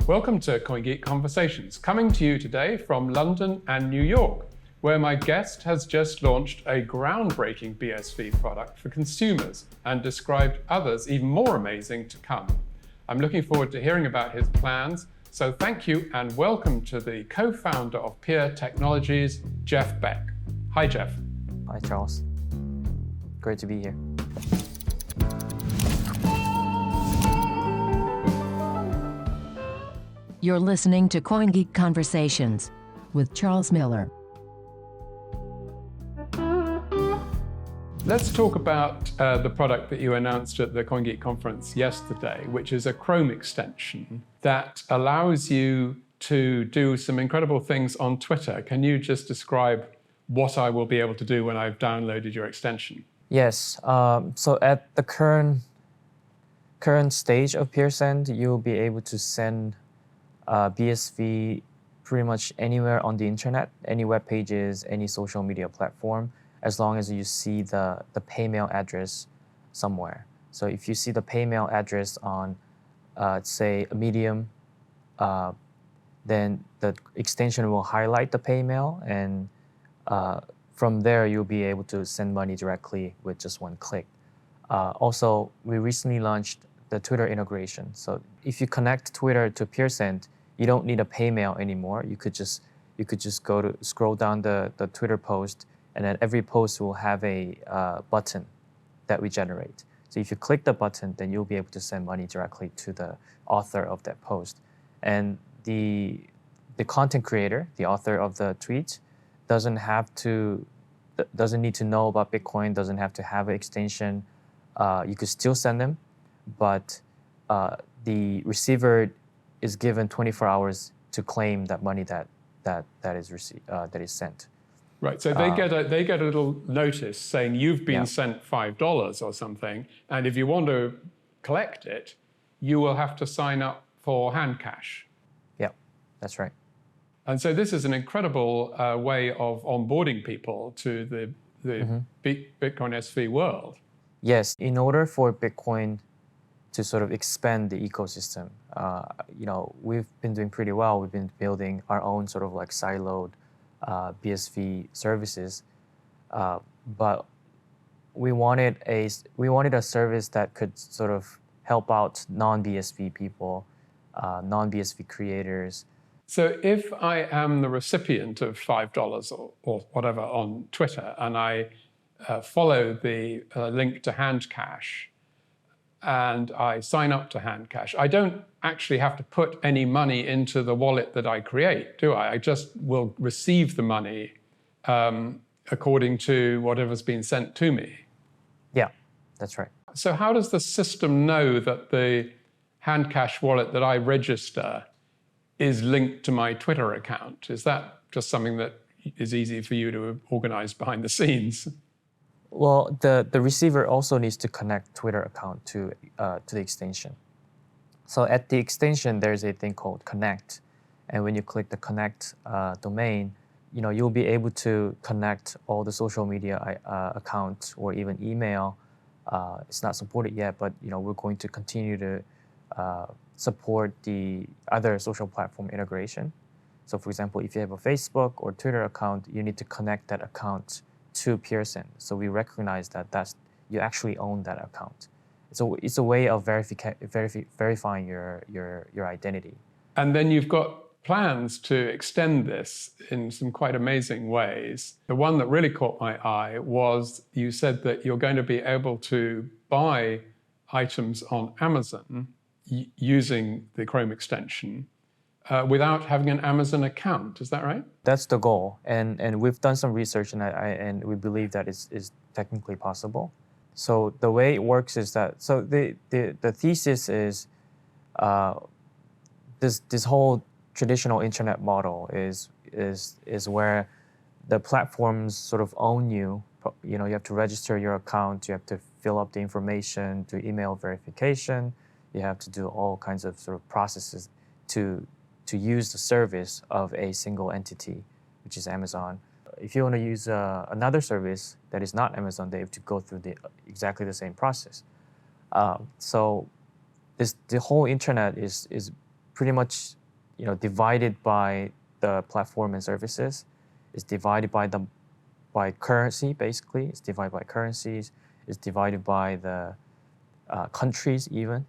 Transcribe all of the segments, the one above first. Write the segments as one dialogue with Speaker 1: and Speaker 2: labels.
Speaker 1: Welcome to CoinGeek Conversations, coming to you today from London and New York, where my guest has just launched a groundbreaking BSV product for consumers and described others even more amazing to come. I'm looking forward to hearing about his plans, so thank you and welcome to the co-founder of Peer Technologies, Jeff Baek. Hi, Jeff.
Speaker 2: Hi, Charles. Great to be here.
Speaker 3: You're listening to CoinGeek Conversations with Charles Miller.
Speaker 1: Let's talk about the product that you announced at the CoinGeek conference yesterday, which is a Chrome extension that allows you to do some incredible things on Twitter. Can you just describe what I will be able to do when I've downloaded your extension?
Speaker 2: Yes. So at the current stage of PeerSend, you'll be able to send BSV pretty much anywhere on the internet, any web pages, any social media platform, as long as you see the paymail address somewhere. So if you see the paymail address on, say, a Medium, then the extension will highlight the paymail, and from there you'll be able to send money directly with just one click. Also, we recently launched the Twitter integration. So if you connect Twitter to PeerSend, you don't need a paymail anymore. You could just scroll down the Twitter post, and then every post will have a button that we generate. So if you click the button, then you'll be able to send money directly to the author of that post. And the content creator, the author of the tweet, doesn't need to know about Bitcoin, doesn't have to have an extension. You could still send them, but the receiver is given 24 hours to claim that money that is sent.
Speaker 1: Right. So they get a little notice saying you've been sent $5 or something, and if you want to collect it, you will have to sign up for hand cash.
Speaker 2: Yeah, that's right.
Speaker 1: And so this is an incredible way of onboarding people to the Bitcoin SV world.
Speaker 2: Yes, in order for Bitcoin to sort of expand the ecosystem, we've been doing pretty well. We've been building our own sort of like siloed BSV services, but we wanted a service that could sort of help out non-BSV people, non-BSV creators.
Speaker 1: So if I am the recipient of $5 or whatever on Twitter, and I follow the link to Handcash, and I sign up to Handcash, I don't actually have to put any money into the wallet that I create, do I? I just will receive the money according to whatever's been sent to me.
Speaker 2: Yeah, that's right.
Speaker 1: So how does the system know that the Handcash wallet that I register is linked to my Twitter account? Is that just something that is easy for you to organize behind the scenes?
Speaker 2: Well, the receiver also needs to connect Twitter account to the extension. So at the extension, there's a thing called connect. And when you click the connect domain, you'll be able to connect all the social media accounts or even email. It's not supported yet, but we're going to continue to support the other social platform integration. So for example, if you have a Facebook or Twitter account, you need to connect that account to PeerSend. So we recognize that you actually own that account. It's a way of verifying your identity.
Speaker 1: And then you've got plans to extend this in some quite amazing ways. The one that really caught my eye was you said that you're going to be able to buy items on Amazon using the Chrome extension without having an Amazon account. Is that right?
Speaker 2: That's the goal. And we've done some research, and we believe that is technically possible. So the way it works is that, the thesis is this whole traditional internet model is where the platforms sort of own you. You have to register your account, you have to fill up the information, do email verification, you have to do all kinds of sort of processes to use the service of a single entity, which is Amazon. If you want to use another service that is not Amazon, they have to go through exactly the same process. So the whole internet is pretty much, divided by the platform and services. It's divided by currency, basically. It's divided by currencies. It's divided by the countries even,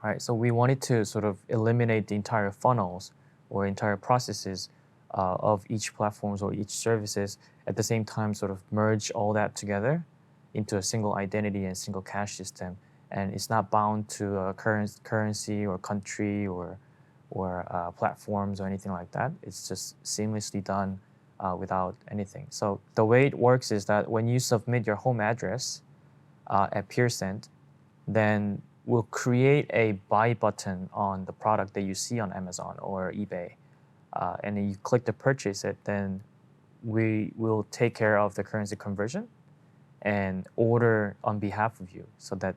Speaker 2: right? So we wanted to sort of eliminate the entire funnels or entire processes of each platforms or each services, at the same time sort of merge all that together into a single identity and single cache system. And it's not bound to a currency or country or platforms or anything like that. It's just seamlessly done without anything. So the way it works is that when you submit your home address at PeerSend, then we'll create a buy button on the product that you see on Amazon or eBay. And then you click to purchase it, then we will take care of the currency conversion and order on behalf of you so that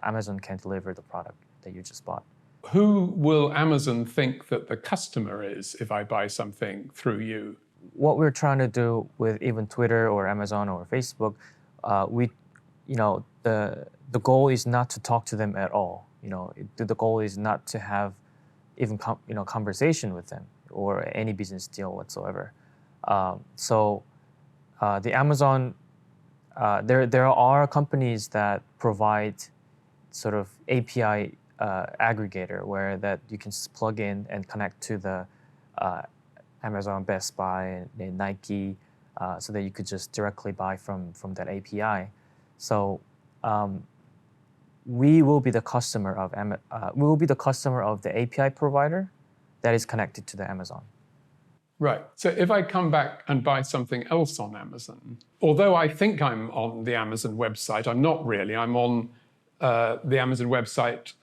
Speaker 2: Amazon can deliver the product that you just bought.
Speaker 1: Who will Amazon think that the customer is if I buy something through you?
Speaker 2: What we're trying to do with even Twitter or Amazon or Facebook, the goal is not to talk to them at all. The goal is not to have even conversation with them or any business deal whatsoever. The Amazon, there are companies that provide sort of API aggregator where that you can just plug in and connect to the Amazon, Best Buy, and Nike, so that you could just directly buy from that API. So we will be the customer of the API provider that is connected to the Amazon.
Speaker 1: Right. So if I come back and buy something else on Amazon, although I think I'm on the Amazon website, I'm not really. I'm on the Amazon website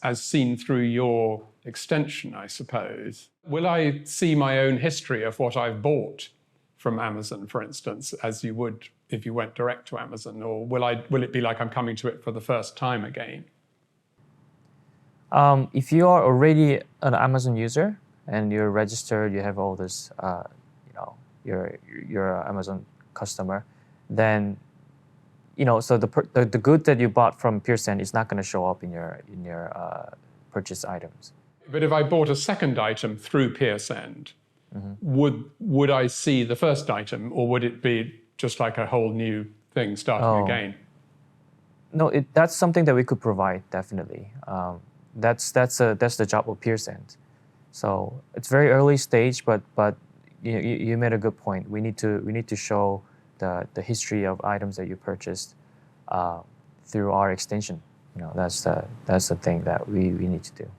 Speaker 1: as seen through your extension, I suppose. Will I see my own history of what I've bought from Amazon, for instance, as you would if you went direct to Amazon? Or will it be like I'm coming to it for the first time again?
Speaker 2: If you are already an Amazon user and you're registered, you have all this, you're an Amazon customer, then so the good that you bought from PeerSend is not going to show up in your purchase items.
Speaker 1: But if I bought a second item through PeerSend, would I see the first item, or would it be just like a whole new thing starting again?
Speaker 2: No, that's something that we could provide, definitely. That's the job of PeerSend. So it's very early stage, but you made a good point. We need to show the history of items that you purchased through our extension. That's the thing that we need to do.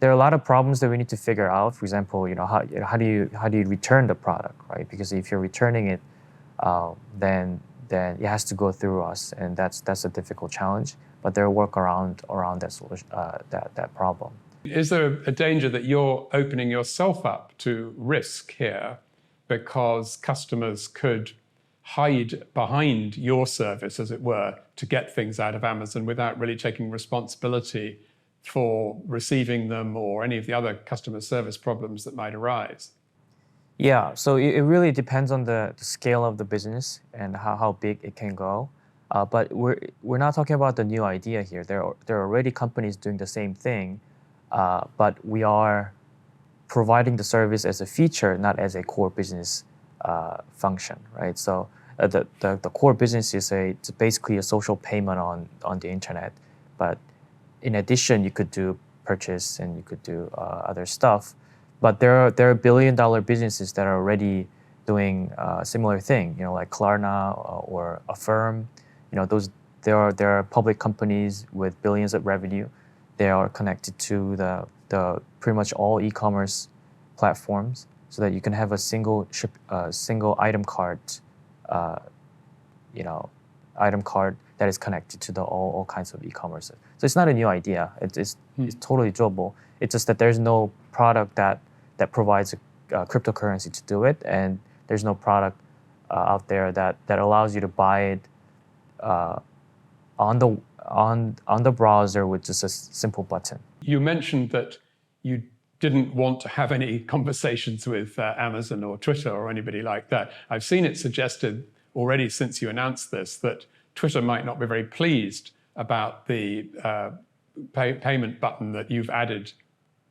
Speaker 2: There are a lot of problems that we need to figure out. For example, how do you return the product, right? Because if you're returning it, then it has to go through us, and that's a difficult challenge. But there are workarounds around that solution, that problem.
Speaker 1: Is there a danger that you're opening yourself up to risk here, because customers could hide behind your service, as it were, to get things out of Amazon without really taking responsibility for receiving them or any of the other customer service problems that might arise?
Speaker 2: Yeah, so it really depends on the scale of the business and how big it can go. But we're not talking about the new idea here. There are already companies doing the same thing, but we are providing the service as a feature, not as a core business function, right? So the core business is it's basically a social payment on the internet, but in addition, you could do purchase and you could do other stuff. But there are billion-dollar businesses that are already doing a similar thing, like Klarna or Affirm. There are public companies with billions of revenue. They are connected to the pretty much all e-commerce platforms, so that you can have a single item cart, item cart that is connected to all kinds of e-commerce. So it's not a new idea. It's totally doable. It's just that there's no product that provides a cryptocurrency to do it, and there's no product out there that allows you to buy it on the browser with just a simple button.
Speaker 1: You mentioned that you didn't want to have any conversations with Amazon or Twitter or anybody like that. I've seen it suggested already since you announced this that Twitter might not be very pleased about the payment button that you've added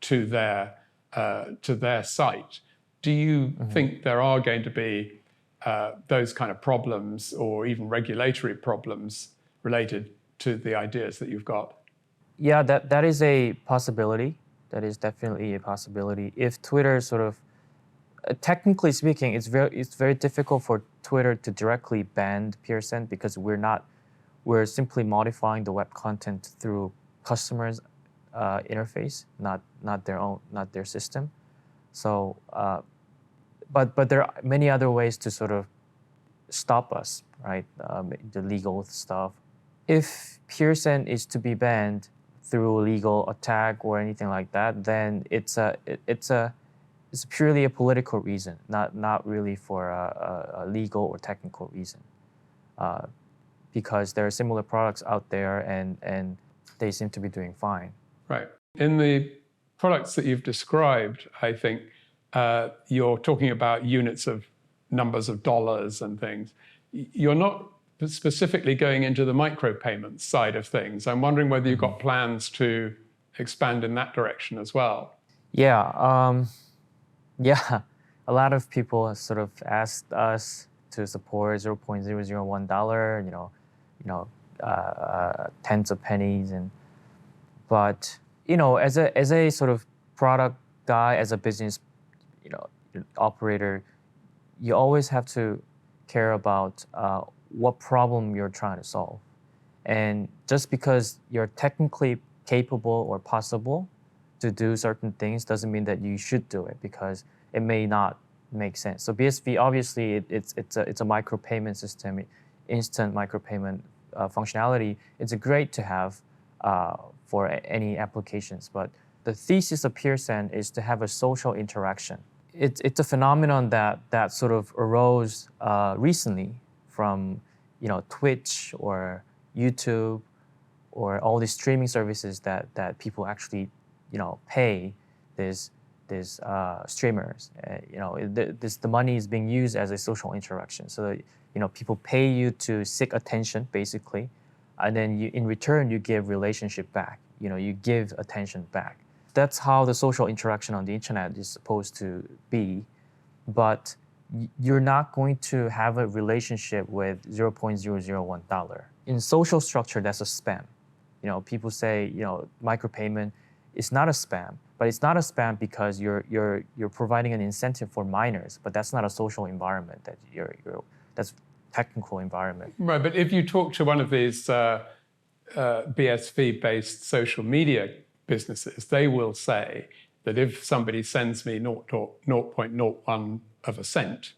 Speaker 1: to their site. Do you think there are going to be those kind of problems or even regulatory problems related to the ideas that you've got?
Speaker 2: Yeah, that is a possibility. That is definitely a possibility. If Twitter sort of, technically speaking, it's very difficult for Twitter to directly ban PeerSend because we're simply modifying the web content through customers' interface, not their system. So, but there are many other ways to sort of stop us, right? The legal stuff. If PeerSend is to be banned through legal attack or anything like that, then it's purely a political reason, not really for a legal or technical reason, because there are similar products out there and they seem to be doing fine.
Speaker 1: Right. In the products that you've described, I think you're talking about units of numbers of dollars and things. You're not specifically going into the micropayment side of things. I'm wondering whether you've got plans to expand in that direction as well.
Speaker 2: Yeah, yeah. A lot of people have sort of asked us to support $0.001, tens of pennies, but as a sort of product guy, as a business, operator, you always have to care about what problem you're trying to solve. And just because you're technically capable or possible to do certain things doesn't mean that you should do it, because it may not make sense. So BSV, obviously, it's a micropayment system, instant micropayment functionality. It's great to have for any applications, but the thesis of PeerSend is to have a social interaction. It's a phenomenon that sort of arose recently from Twitch or YouTube or all these streaming services that people actually pay these streamers. The money is being used as a social interaction. So people pay you to seek attention, basically, and then in return you give relationship back. You give attention back. That's how the social interaction on the internet is supposed to be, but you're not going to have a relationship with $0.001. In social structure, that's a spam. People say, micropayment is not a spam, but it's not a spam because you're providing an incentive for minors, but that's not a social environment. That's technical environment.
Speaker 1: Right, but if you talk to one of these BSV-based social media businesses, they will say that if somebody sends me 0.01 of a cent,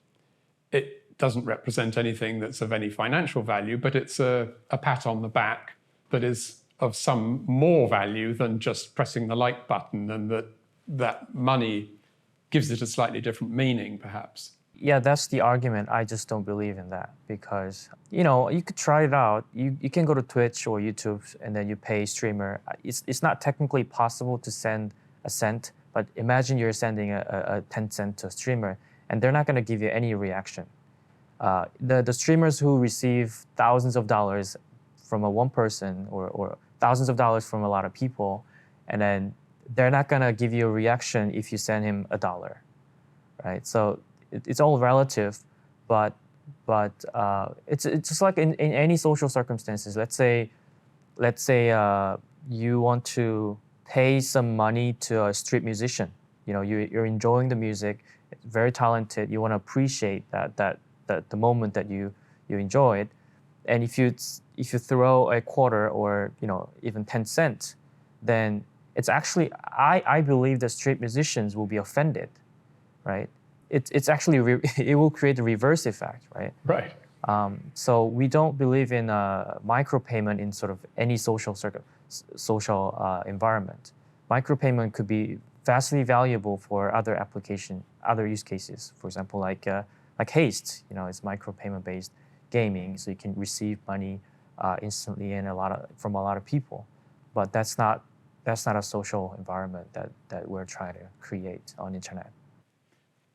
Speaker 1: it doesn't represent anything that's of any financial value, but it's a pat on the back that is of some more value than just pressing the like button, and that money gives it a slightly different meaning, perhaps.
Speaker 2: Yeah, that's the argument. I just don't believe in that, because you could try it out. You can go to Twitch or YouTube and then you pay streamer. It's not technically possible to send a cent, but imagine you're sending a 10 cent to a streamer and they're not going to give you any reaction. The streamers who receive thousands of dollars from one person or thousands of dollars from a lot of people, and then they're not going to give you a reaction if you send him $1, right? So it's all relative, but it's just like in any social circumstances. Let's say you want to pay some money to a street musician. You're enjoying the music, very talented. You want to appreciate the moment that you enjoy it, and if you throw a quarter or even 10 cents, then it's actually I believe the street musicians will be offended, right? It's actually it will create a reverse effect, right?
Speaker 1: Right.
Speaker 2: So we don't believe in micropayment in sort of any social environment. Micropayment could be vastly valuable for other use cases. For example, like Haste, it's micropayment based gaming, so you can receive money instantly and from a lot of people. But that's not a social environment that we're trying to create on the internet.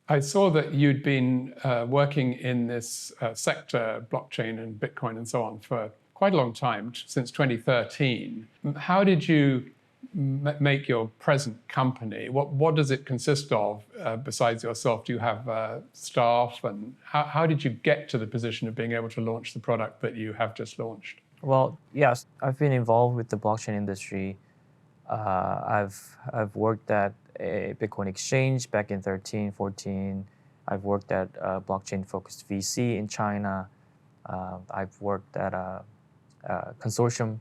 Speaker 1: I saw that you'd been working in this sector, blockchain and Bitcoin and so on, for quite a long time, since 2013. How did you make your present company? What does it consist of besides yourself? Do you have staff? And how did you get to the position of being able to launch the product that you have just launched?
Speaker 2: Well, yes, I've been involved with the blockchain industry. I've worked at a Bitcoin exchange back in 13, 14. I've worked at a blockchain-focused VC in China. I've worked at a consortium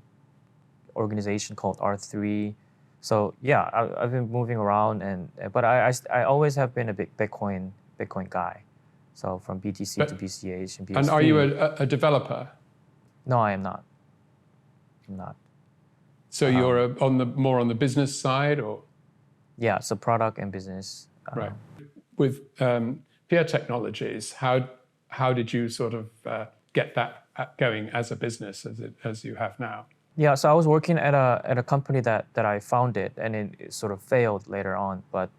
Speaker 2: organization called R3. So yeah, I've been moving around, but I always have been a big Bitcoin guy. So from BTC to BCH and BSV.
Speaker 1: And are you a developer?
Speaker 2: No, I am not. I'm not.
Speaker 1: So you're more on the business side, or?
Speaker 2: Yeah, so product and business.
Speaker 1: Right. With Peer Technologies, how did you sort of get that going as a business as you have now?
Speaker 2: Yeah, so I was working at a company that I founded, and it sort of failed later on. But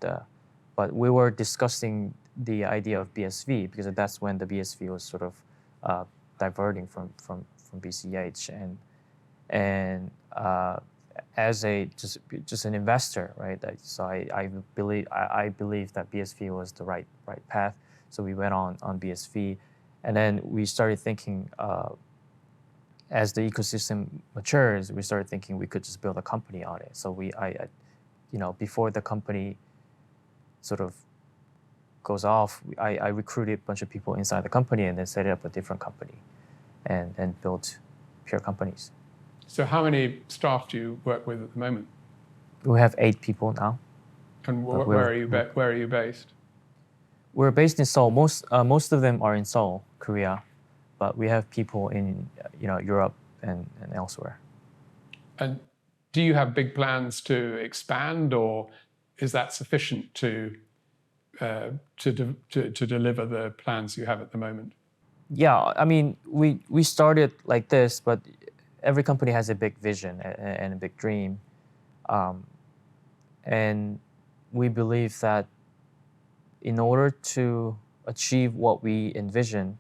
Speaker 2: we were discussing the idea of BSV because that's when the BSV was sort of diverting from BCH, and as just an investor, right? So I believe that BSV was the right path. So we went on BSV, and then we started thinking. As the ecosystem matures, we started thinking we could just build a company on it. So before the company sort of goes off, I recruited a bunch of people inside the company and then set up a different company and built Peer companies.
Speaker 1: So how many staff do you work with at the moment?
Speaker 2: We have 8 people now.
Speaker 1: And where are you based?
Speaker 2: We're based in Seoul. Most of them are in Seoul, Korea. But we have people in Europe and elsewhere.
Speaker 1: And do you have big plans to expand, or is that sufficient to deliver the plans you have at the moment?
Speaker 2: Yeah, I mean, we started like this, but every company has a big vision and a big dream, and we believe that in order to achieve what we envision,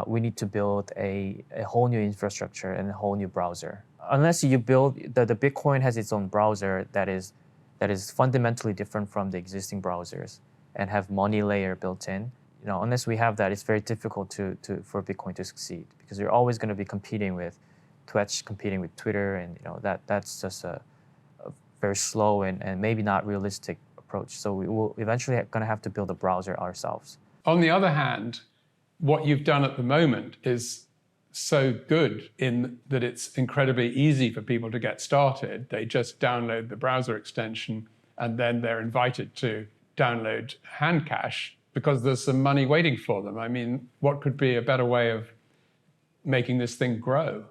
Speaker 2: we need to build a whole new infrastructure and a whole new browser. Unless you build, the Bitcoin has its own browser that is fundamentally different from the existing browsers and have money layer built in. Unless we have that, it's very difficult for Bitcoin to succeed because you're always going to be competing with Twitch, competing with Twitter, and that's just a very slow and maybe not realistic approach. So we will eventually going to have to build a browser ourselves.
Speaker 1: On the other hand, what you've done at the moment is so good in that it's incredibly easy for people to get started. They just download the browser extension and then they're invited to download Handcash because there's some money waiting for them. I mean, what could be a better way of making this thing grow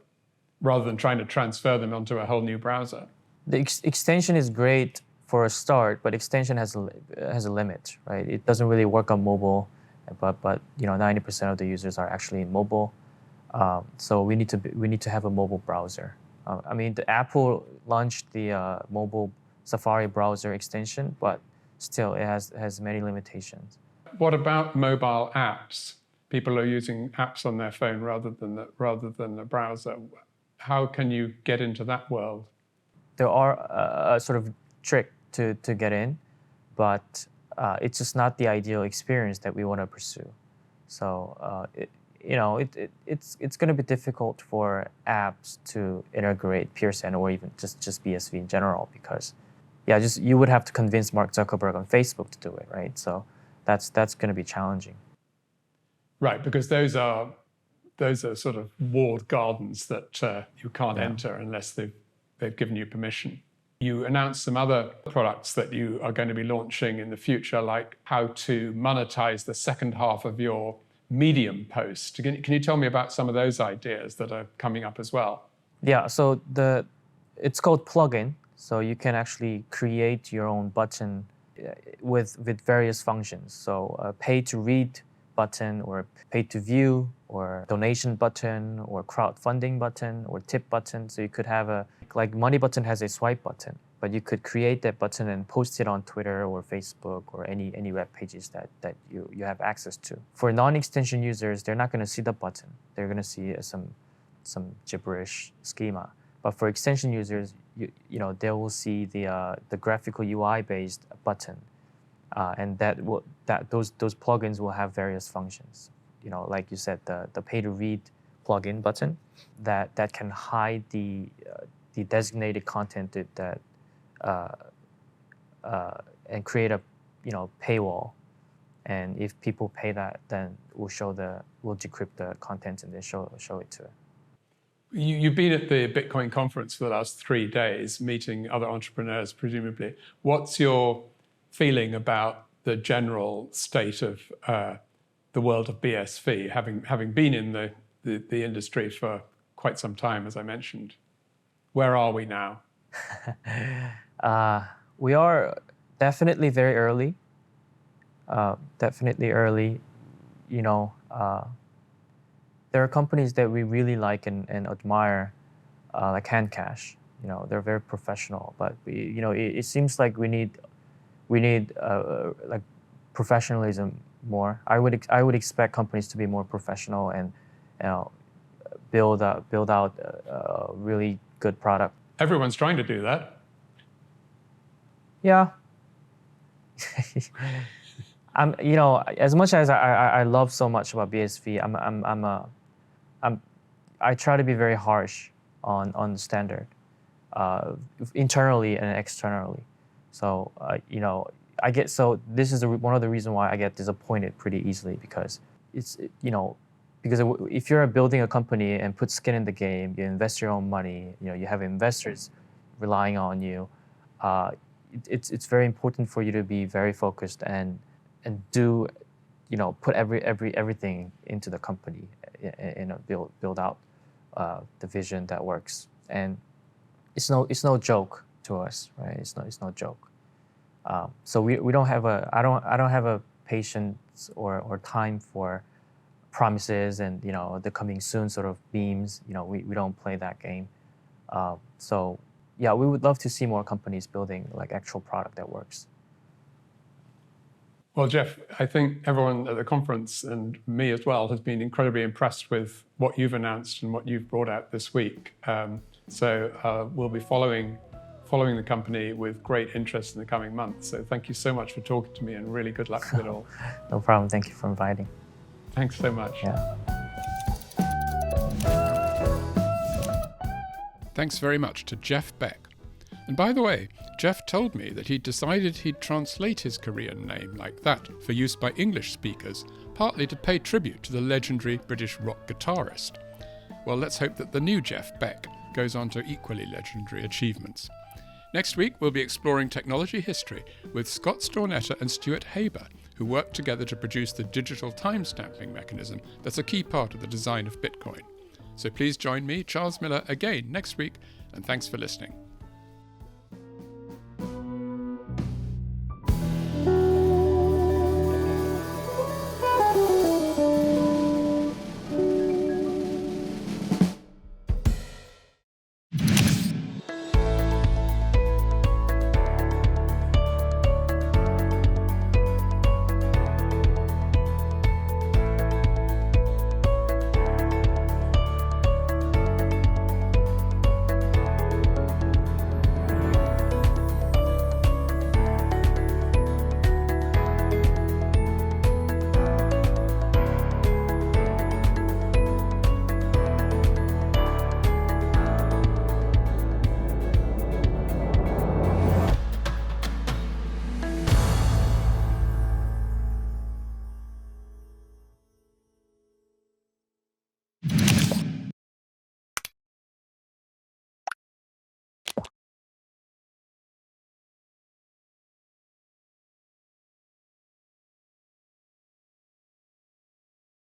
Speaker 1: rather than trying to transfer them onto a whole new browser?
Speaker 2: The extension is great for a start, but extension has a limit, right? It doesn't really work on mobile. But 90% of the users are actually in mobile, so we need to have a mobile browser. I mean, the Apple launched the mobile Safari browser extension, but still it has many limitations.
Speaker 1: What about mobile apps? People are using apps on their phone rather than the browser. How can you get into that world?
Speaker 2: There are a sort of trick to get in, but it's just not the ideal experience that we want to pursue. So it's going to be difficult for apps to integrate PeerSend or even just BSV in general because, you would have to convince Mark Zuckerberg on Facebook to do it, right? So that's going to be challenging.
Speaker 1: Right, because those are sort of walled gardens that you can't enter unless they've given you permission. You announced some other products that you are going to be launching in the future, like how to monetize the second half of your Medium post. Can you tell me about some of those ideas that are coming up as well?
Speaker 2: Yeah, so it's called plugin. So you can actually create your own button with various functions. So a pay to read button, or pay to view, or donation button, or crowdfunding button, or tip button. So you could have like Money button has a swipe button, but you could create that button and post it on Twitter or Facebook or any web pages that you have access to. For non-extension users, they're not going to see the button. They're going to see some some gibberish schema. But for extension users, they will see the graphical UI based button, and those plugins will have various functions. Like you said, the pay to read plugin button that can hide the designated content that and create a paywall. And if people pay that, then we'll decrypt the content and then show it to it.
Speaker 1: You've been at the Bitcoin conference for the last 3 days, meeting other entrepreneurs, presumably. What's your feeling about the general state of the world of BSV, having been in the industry for quite some time, as I mentioned? Where are we now?
Speaker 2: We are definitely very early. Definitely early. There are companies that we really like and admire, like Handcash. They're very professional, but it seems like we need like professionalism more. I would expect companies to be more professional and build out a really good product.
Speaker 1: Everyone's trying to do that.
Speaker 2: Yeah. As much as I love so much about BSV, I try to be very harsh on the standard, internally and externally. So this is one of the reasons why I get disappointed pretty easily, because because if you're building a company and put skin in the game, you invest your own money, you have investors relying on you. It's very important for you to be very focused and do, put everything into the company and build out the vision that works. And it's no joke to us, right? It's no joke. So we don't have I don't have a patience or time for promises and the coming soon sort of memes. We don't play that game. So yeah, we would love to see more companies building like actual product that works.
Speaker 1: Well, Jeff, I think everyone at the conference, and me as well, has been incredibly impressed with what you've announced and what you've brought out this week. So we'll be following the company with great interest in the coming months. So thank you so much for talking to me, and really good luck with it all.
Speaker 2: No problem. Thank you for inviting.
Speaker 1: Thanks so much.
Speaker 2: Yeah.
Speaker 1: Thanks very much to Jeff Baek. And by the way, Jeff told me that he'd decided he'd translate his Korean name like that for use by English speakers, partly to pay tribute to the legendary British rock guitarist. Well, let's hope that the new Jeff Baek goes on to equally legendary achievements. Next week, we'll be exploring technology history with Scott Stornetta and Stuart Haber, who worked together to produce the digital timestamping mechanism that's a key part of the design of Bitcoin. So please join me, Charles Miller, again next week, and thanks for listening.